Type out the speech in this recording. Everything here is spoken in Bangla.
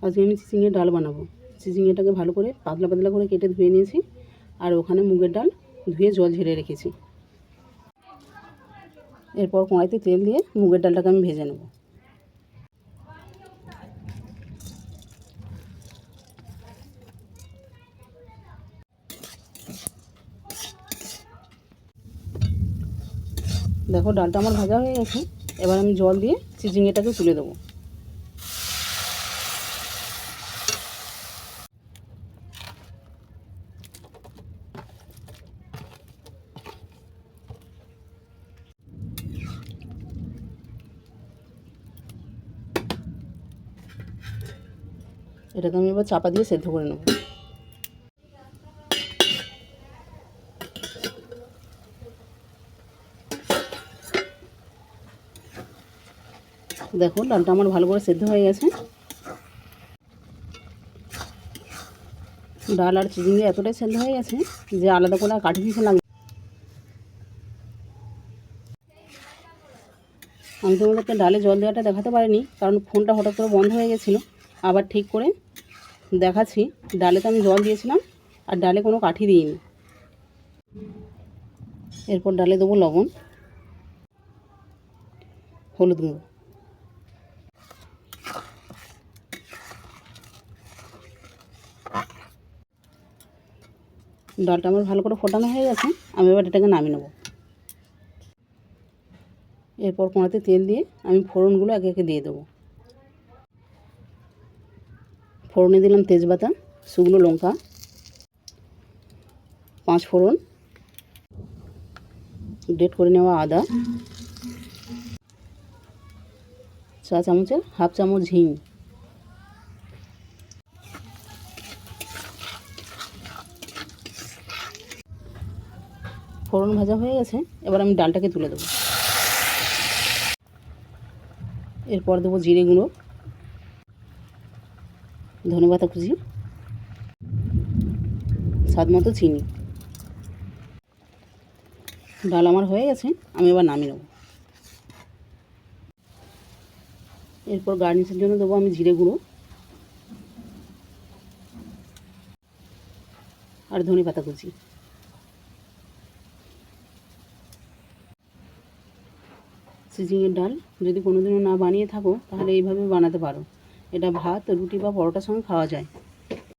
আজকে আমি চিচিংয়ের ডাল বানাবো। চিচিংয়েটাকে ভালো করে পাতলা পাতলা করে কেটে ধুয়ে নিয়েছি, আর ওখানে মুগের ডাল ধুয়ে জল ঝেড়ে রেখেছি। এরপর কড়াইতে তেল দিয়ে মুগের ডালটাকে আমি ভেজে নেব। দেখো ডালটা আমার ভাজা হয়ে গেছে। এবার আমি জল দিয়ে চিচিংয়েটাকে তুলে দেবো। এটাকে আমি এবার চাপা দিয়ে সেদ্ধ করে নেব। দেখো ডালটা আমার ভালো করে সেদ্ধ হয়ে গেছে। ডাল আর চিচিংয়ে এতটাই সেদ্ধ হয়ে গেছে যে আলাদা করে কাঠি দিতে লাগবে। আমি তোমাদেরকে ডালে জল দেওয়াটা দেখাতে পারিনি, কারণ ফোনটা হঠাৎ করে বন্ধ হয়ে গেছিলো। আবার ঠিক করে দেখাচ্ছি। ডালে তো আমি জল দিয়েছিলাম, আর ডালে কোনো কাঠি দিইনি। এরপর ডালে দেবো লবণ, হলুদ গুঁড়ো, ডালটা আমার ভালো করে ফোটানো হয়ে গেছে। আমি এবার এটাকে নামিয়ে নেব। এরপর কড়াতে তেল দিয়ে আমি ফোড়নগুলো একে একে দিয়ে দেবো। ফোড়নে দিলাম তেজপাতা, শুকনো লঙ্কা, 5 ফোড়ন, গ্রেট করে নেওয়া আদা, 1 চামচের 1/2 চামচ হিং। ফোড়ন ভাজা হয়ে গেছে। এবার আমি ডালটাকে তুলে দেবো। এরপর দেবো জিরে গুঁড়ো, ধনেপাতা কুচি, স্বাদ মতো চিনি। ডাল আমার হয়ে গেছে। আমি এবার নামিয়ে নেব। এরপর গার্নিশের জন্য দেবো আমি জিরে গুঁড়ো আর ধনেপাতা কুচি। চিচিংয়ের ডাল যদি কোনোদিনও না বানিয়ে থাকো, তাহলে এইভাবে বানাতে পারো। এটা ভাত, রুটি বা পরোটার সঙ্গে খাওয়া যায়।